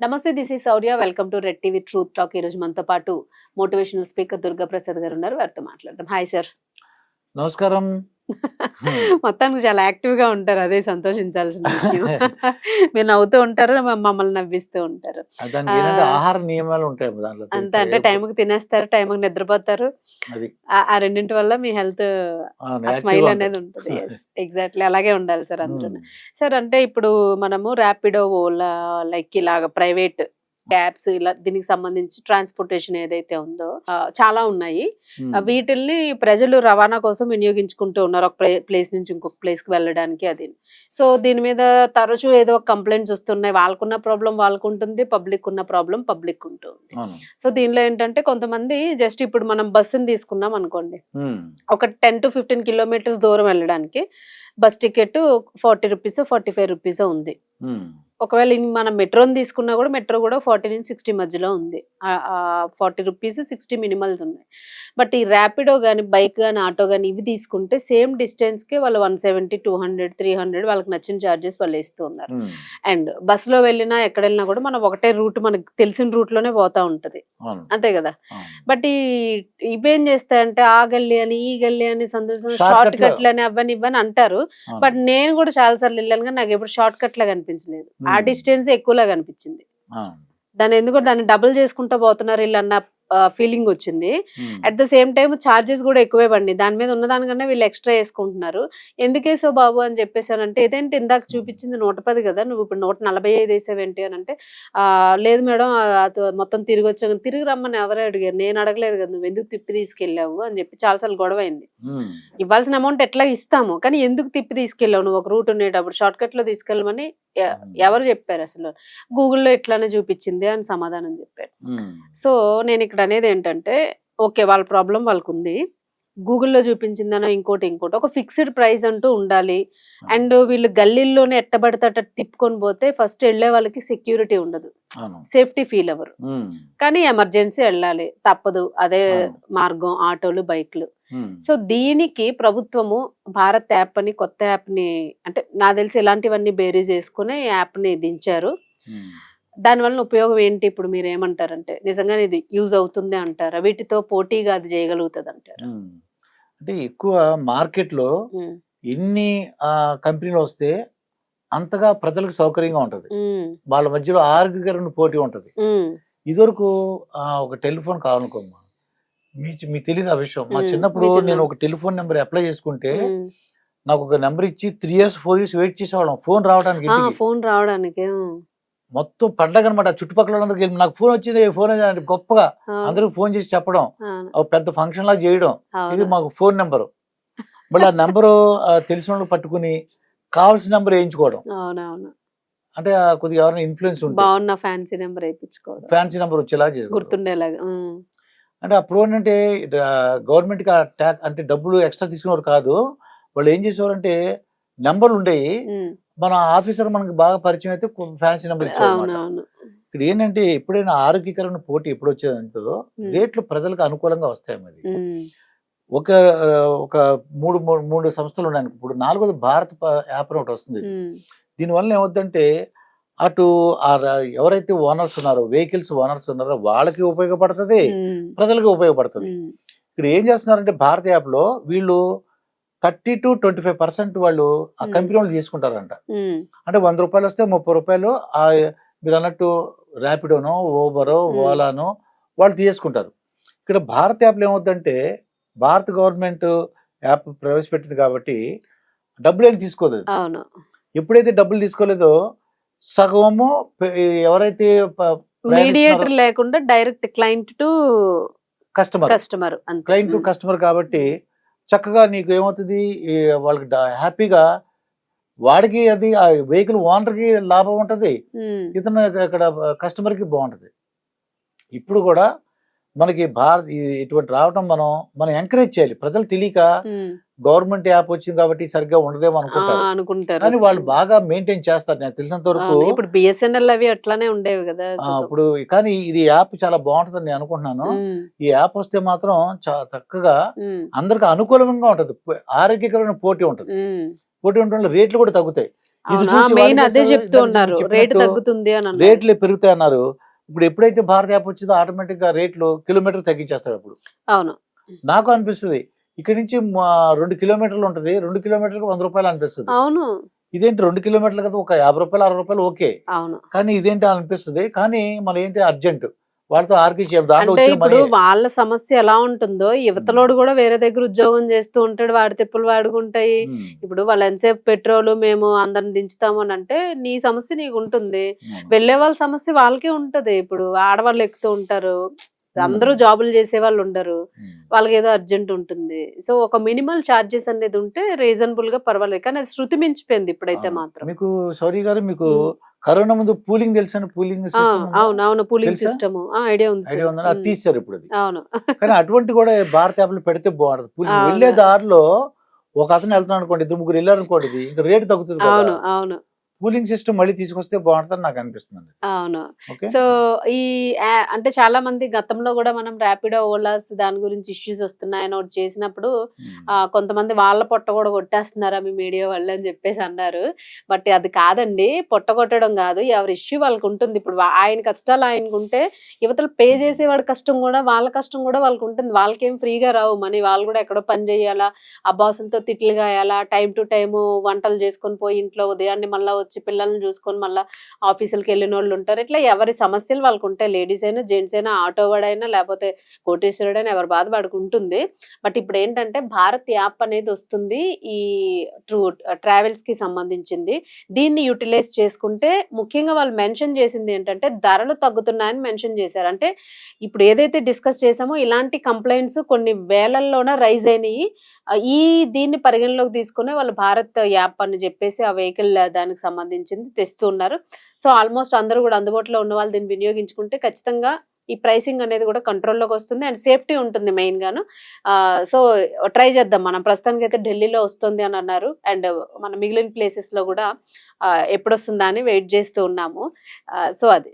నమస్తే, this is Sourya. Welcome to Red TV Truth Talk. ఈ రోజు మనతో పాటు మోటివేషనల్ స్పీకర్ దుర్గా ప్రసాద్ గారు ఉన్నారు. వారితో మాట్లాడదాం. Hi sir. నమస్కారం. మొత్తానికి చాలా యాక్టివ్ గా ఉంటారు, అదే సంతోషించాల్సిన విషయం. మీరు నవ్వుతూ ఉంటారు, మమ్మల్ని నవ్విస్తూ ఉంటారు. దానికి ఏంటంటే ఆహార నియమాలు ఉంటాయి దాంట్లో. అంత అంటే టైంకి తినేస్తారు, టైంకి నిద్రపోతారు. అది ఆ రెండింటి వల్ల మీ హెల్త్ స్మైల్ అనేది ఉంటుంది. ఎగ్జాక్ట్లీ అలాగే ఉండాలి సార్ అందరూ. సార్ అంటే ఇప్పుడు మనము ర్యాపిడో, ఓలా, లైక్ ఇలాగ ప్రైవేట్ క్యాబ్స్, ఇలా దీనికి సంబంధించి ట్రాన్స్పోర్టేషన్ ఏదైతే ఉందో చాలా ఉన్నాయి. వీటిల్ని ప్రజలు రవాణా కోసం వినియోగించుకుంటూ ఉన్నారు, ఒక ప్లేస్ నుంచి ఇంకొక ప్లేస్ కి వెళ్ళడానికి. అది సో దీని మీద తరచూ ఏదో కంప్లైంట్స్ వస్తున్నాయి. వాళ్ళకున్న ప్రాబ్లం వాళ్ళకు ఉంటుంది, పబ్లిక్ ఉన్న ప్రాబ్లం పబ్లిక్ ఉంటుంది. సో దీనిలో ఏంటంటే కొంతమంది జస్ట్ ఇప్పుడు మనం బస్సుని తీసుకున్నాం అనుకోండి, ఒక 10 to 15 కిలోమీటర్స్ దూరం వెళ్ళడానికి బస్ టికెట్ 40 రూపీస్ 45 రూపీస్ ఉంది. ఒకవేళ మనం మెట్రోని తీసుకున్నా కూడా మెట్రో కూడా 40 నుంచి 60 మధ్యలో ఉంది. 40 రూపీస్ 60 మినిమల్స్ ఉన్నాయి. బట్ ఈ ర్యాపిడో కానీ, బైక్ కానీ, ఆటో కానీ ఇవి తీసుకుంటే సేమ్ డిస్టెన్స్ కి వాళ్ళు 170, 200, 300 వాళ్ళకి నచ్చిన చార్జెస్ వాళ్ళు వేస్తూ ఉన్నారు. అండ్ బస్సులో వెళ్ళినా ఎక్కడ వెళ్ళినా కూడా మనం ఒకటే రూట్, మనకు తెలిసిన రూట్ లోనే పోతా ఉంటది, అంతే కదా. బట్ ఇవేం చేస్తాయంటే ఆ గల్లీ అని ఈ గల్లీ అని షార్ట్ కట్లు అని అవన్నీ ఇవ్వని అంటారు. బట్ నేను కూడా చాలా సార్లు వెళ్ళాను కానీ నాకు ఎప్పుడు షార్ట్ కట్ లా కనిపించలేదు. ఆ డిస్టెన్స్ ఎక్కువలా కనిపించింది. దాన్ని ఎందుకు దాన్ని డబుల్ చేసుకుంటూ పోతున్నారు వీళ్ళు అన్న ఫీలింగ్ వచ్చింది. At the same time charges కూడా ఎక్కువే పడి, దాని మీద ఉన్నదానికన్నా వీళ్ళు ఎక్స్ట్రా వేసుకుంటున్నారు. ఎందుకేసో బాబు అని చెప్పేసానంటే, ఇదేంటి ఇందాక చూపించింది 110 కదా, నువ్వు ఇప్పుడు 145 వేసావేంటి అని అంటే, లేదు మేడం మొత్తం తిరిగి వచ్చాను. తిరిగి రమ్మని ఎవరే అడిగారు, నేను అడగలేదు కదా, నువ్వు ఎందుకు తిప్పి తీసుకెళ్ళావు అని చెప్పి చాలాసార్లు గొడవ అయింది. ఇవ్వాల్సిన అమౌంట్ ఎట్లా ఇస్తాము, కానీ ఎందుకు తిప్పి తీసుకెళ్ళావు, నువ్వు ఒక రూట్ ఉండేటప్పుడు షార్ట్ కట్ లో తీసుకెళ్ళమని ఎవరు చెప్పారు? అసలు గూగుల్లో ఇట్లానే చూపించింది అని సమాధానం చెప్పారు. సో నేను ఇక్కడ అనేది ఏంటంటే, ఓకే వాళ్ళ ప్రాబ్లం వాళ్ళకు ఉంది, గూగుల్లో చూపించిందనో ఇంకోటి ఒక ఫిక్స్డ్ ప్రైస్ అంటూ ఉండాలి. అండ్ వీళ్ళు గల్లీల్లోనే ఎట్టబడితే తిప్పుకొని పోతే ఫస్ట్ వెళ్లే వాళ్ళకి సెక్యూరిటీ ఉండదు, సేఫ్టీ ఫీల్ అవ్వరు. కానీ ఎమర్జెన్సీ వెళ్ళాలి, తప్పదు, అదే మార్గం ఆటోలు, బైక్లు. సో దీనికి ప్రభుత్వము భారత్ యాప్ అని కొత్త యాప్ ని, అంటే నాకు తెలిసి ఇలాంటివన్నీ బేరీజ్ చేసుకుని యాప్ ని దించారు. దాని వల్ల ఉపయోగం ఏంటి ఇప్పుడు మీరు ఏమంటారంటే, నిజంగానే ఇది యూజ్ అవుతుంది అంటారా? వీటితో పోటీగా అది చేయగలుగుతుంది అంటారా? అంటే ఎక్కువ మార్కెట్ లో ఎన్ని కంపెనీలు వస్తే అంతగా ప్రజలకు సౌకర్యంగా ఉంటది, వాళ్ళ మధ్యలో ఆరోగ్యకరమైన పోటీ ఉంటది. ఇదివరకు ఒక టెలిఫోన్ కావాలనుకోమ్మా, మీకు తెలియదు ఆ విషయం. మా చిన్నప్పుడు నేను ఒక టెలిఫోన్ నెంబర్ అప్లై చేసుకుంటే నాకు ఒక నెంబర్ ఇచ్చి 3 years 4 years వెయిట్ చేసేవాళ్ళం ఫోన్ రావడానికి. మొత్తం పండగ అనమాట. చుట్టుపక్కల వాళ్ళందరికీ నాకు ఫోన్ వచ్చింది, ఫోన్ గొప్పగా అందరికి ఫోన్ చేసి చెప్పడం, పెద్ద ఫంక్షన్ లాగా చేయడం, ఇది మాకు ఫోన్ నెంబరు. మళ్ళీ ఆ నెంబరు తెలిసిన వాళ్ళు పట్టుకుని కావాల్సిన నెంబర్ వేయించుకోవడం. అంటే కొద్దిగా ఎవరైనా ఇన్ఫ్లుయెన్స్ ఉంటే ఫ్యాన్సీ నెంబర్ వచ్చేలా గుర్తుండేలాగా. అంటే అప్పుడు ఏంటంటే గవర్నమెంట్ కి అంటే డబ్బులు ఎక్స్ట్రా తీసుకునేవారు కాదు. వాళ్ళు ఏం చేసేవారంటే నెంబర్లు ఉండేవి, మన ఆఫీసర్ మనకి బాగా పరిచయం అయితే ఫ్యాన్సీ నెంబర్ ఇచ్చేవారు. ఇక్కడ ఏంటంటే ఎప్పుడైనా ఆరోగ్యకరమైన పోటీ ఎప్పుడు వచ్చేదంతో రేట్లు ప్రజలకు అనుకూలంగా వస్తాయి. మరి ఒక మూడు సంస్థలు ఉన్నాయి. ఇప్పుడు 4వది భారత్ యాప్ ఒకటి వస్తుంది. దీనివల్ల ఏమవుతుందంటే అటు ఎవరైతే ఓనర్స్ ఉన్నారో, వెహికల్స్ ఓనర్స్ ఉన్నారో వాళ్ళకి ఉపయోగపడుతుంది, ప్రజలకు ఉపయోగపడుతుంది. ఇక్కడ ఏం చేస్తున్నారంటే భారత్ యాప్ లో వీళ్ళు 30 to 25% వాళ్ళు ఆ కంపెనీ వాళ్ళు తీసుకుంటారంట. అంటే 100 రూపాయలు వస్తే 30 రూపాయలు మీరు అన్నట్టు ర్యాపిడోనో, ఓబరో, ఓలానో వాళ్ళు తీసుకుంటారు. ఇక్కడ భారత్ యాప్లో ఏమవుతుందంటే భారత గవర్నమెంట్ యాప్ ప్రవేశపెట్టింది కాబట్టి డబ్బులు ఏం తీసుకోదు. ఎప్పుడైతే డబ్బులు తీసుకోలేదో సగము ఎవరైతే మీడియేటర్ లేకుండా డైరెక్ట్ క్లయింట్ టు కస్టమర్ కాబట్టి చక్కగా నీకు ఏమవుతుంది, వాళ్ళకి హ్యాపీగా వాడికి అది ఆ వెహికల్ ఓనర్కి లాభం ఉంటది, ఇతను ఇక్కడ కస్టమర్కి బాగుంటది. ఇప్పుడు కూడా మనకి ఇటువంటి రావటం మనం ఎంకరేజ్ చేయాలి. ప్రజలు తెలియక గవర్నమెంట్ యాప్ వచ్చింది కాబట్టి సరిగ్గా ఉండదేమో అనుకుంటారు, కానీ వాళ్ళు బాగా మెయింటైన్ చేస్తారు నాకు తెలిసినంత వరకు. ఇప్పుడు బిఎస్ఎన్ఎల్ అవి అట్లానే ఉండేవి కదా ఇప్పుడు. కానీ ఇది యాప్ చాలా బాగుంటుందని నేను అనుకుంటున్నాను. ఈ యాప్ వస్తే మాత్రం చక్కగా అందరికి అనుకూలంగా ఉంటది, ఆరోగ్యకరమైన పోటీ ఉంటది. పోటీ ఉండడం వల్ల రేట్లు కూడా తగ్గుతాయి. ఇది అవునా, చూసి మెయిన్ వాళ్ళు అదే చేస్తారు, చెప్తూ ఇందాక ఉన్నారు, మీరు రేటు చెప్పినట్టు తగ్గుతుంది అని అన్నారు. రేట్లు పెరుగుతాయి అన్నారు. ఇప్పుడు ఎప్పుడైతే భారత్ యాప్ వచ్చిందో ఆటోమేటిక్ గా రేట్లు కిలోమీటర్ తగ్గించేస్తారు. అప్పుడు అవును. నాకు అనిపిస్తుంది ఇక్కడి నుంచి 2 కిలోమీటర్లు ఉంటది, 2 కిలోమీటర్లకు 100 రూపాయలు అనిపిస్తుంది. అవును. ఇదేంటి 2 కిలోమీటర్లు కదా, ఒక 50 రూపాయలు 60 రూపాయలు ఓకే, అవును. కానీ ఇదేంటి అనిపిస్తుంది. కానీ మనం ఏంటి అర్జెంట్ వాళ్ళతో ఆర్గ్యూ చేయాలి, దాంట్లో అంటే వచ్చిన ఇప్పుడు మనీ. వాళ్ళ సమస్య ఎలా ఉంటుందో, యువతలోడు కూడా వేరే దగ్గర ఉద్యోగం చేస్తూ ఉంటాడు, వాడి తిప్పులు వాడుకుంటాయి. ఇప్పుడు వాళ్ళు ఎంతసేపు పెట్రోల్ మేము అందరిని దించుతాము అని అంటే, నీ సమస్య నీకు ఉంటుంది, వెళ్ళే వాళ్ళ సమస్య వాళ్ళకే ఉంటది. ఇప్పుడు ఆడవాళ్ళు ఎక్కుతూ ఉంటారు, అందరూ జాబులు చేసే వాళ్ళు ఉండరు, వాళ్ళకి ఏదో అర్జెంట్ ఉంటుంది. సో ఒక మినిమల్ చార్జెస్ అనేది ఉంటే రీజనబుల్ గా పర్వాలేదు, కానీ అది శృతి మించిపోయింది ఇప్పుడైతే మాత్రం. మీకు శౌరి గారు, మీకు కరోనా ముందు పూలింగ్ తెలుసా? పూలింగ్ సిస్టమ్ అవును, పూలింగ్ సిస్టమ్ ఐడియా ఉంది, ఐడియా ఉందని అది తీశారు ఇప్పుడు అది. అవును. కానీ అటువంటి కూడా భారత యాప్లు పెడితే బాగుంటది. పూలింగ్ అవును. వెళ్లే దారిలో ఒక అతను వెళ్తున్నాడు అనుకోండి, 2 ముగ్గురు వెళ్ళారు అనుకోండి, ఇంకా రేటు తగ్గుతుంది కదా. అవును. అవును. పూలింగ్ సిస్టమ్ మళ్ళీ తీసుకొస్తే బాగుంటుందని నాకు అనిపిస్తుంది. అవును. ఓకే. సో ఈ అంటే చాలా మంది గతంలో కూడా మనం ర్యాపిడో, ఓలాస్ దాని గురించి ఇష్యూస్ వస్తున్నాయని ఒకటి చేసినప్పుడు కొంతమంది వాళ్ళ పొట్ట కూడా కొట్టేస్తున్నారా మీ మీడియా వాళ్ళు అని చెప్పేసి అన్నారు. బట్ అది కాదండి, పొట్ట కొట్టడం కాదు, ఎవరి ఇష్యూ వాళ్ళకు ఉంటుంది. ఇప్పుడు ఆయన కష్టాలు ఆయనకు ఉంటే, యువతలు పే చేసేవాడి కష్టం కూడా, వాళ్ళ కష్టం కూడా వాళ్ళకు ఉంటుంది. వాళ్ళకేం ఫ్రీగా రావు మనీ, వాళ్ళు కూడా ఎక్కడో పని చేయాలా, ఆ బాసులతో తిట్లు గాయాలా, టైం టు టైము వంటలు చేసుకొని పోయి ఇంట్లో ఉదయాన్నే మళ్ళీ వచ్చి పిల్లల్ని చూసుకొని మళ్ళీ ఆఫీసులకి వెళ్ళిన వాళ్ళు ఉంటారు. ఇట్లా ఎవరి సమస్యలు వాళ్ళకు ఉంటాయి, లేడీస్ అయినా జెంట్స్ అయినా, ఆటో వాడైనా లేకపోతే కోటేశ్వరుడైనా, ఎవరి బాధ వాడికి ఉంటుంది. బట్ ఇప్పుడు ఏంటంటే భారత్ యాప్ అనేది వస్తుంది, ఈ ట్రావెల్స్ కి సంబంధించింది. దీన్ని యూటిలైజ్ చేసుకుంటే, ముఖ్యంగా వాళ్ళు మెన్షన్ చేసింది ఏంటంటే ధరలు తగ్గుతున్నాయని మెన్షన్ చేశారు. అంటే ఇప్పుడు ఏదైతే డిస్కస్ చేసామో ఇలాంటి కంప్లైంట్స్ కొన్ని వేలల్లోన రైజ్ అయినాయి. దీన్ని పరిగణలోకి తీసుకునే వాళ్ళు భారత్ యాప్ అని చెప్పేసి ఆ వెహికల్ దానికి సంబంధించింది తెస్తూ ఉన్నారు. సో ఆల్మోస్ట్ అందరూ కూడా అందుబాటులో ఉన్న వాళ్ళు దీన్ని వినియోగించుకుంటే ఖచ్చితంగా ఈ ప్రైసింగ్ అనేది కూడా కంట్రోల్లోకి వస్తుంది, అండ్ సేఫ్టీ ఉంటుంది మెయిన్ గాను. సో ట్రై చేద్దాం. మనం ప్రస్తుతానికి అయితే ఢిల్లీలో వస్తుంది అని అన్నారు, అండ్ మన మిగిలిన ప్లేసెస్ లో కూడా ఎప్పుడు వస్తుందా అని వెయిట్ చేస్తూ ఉన్నాము. సో అది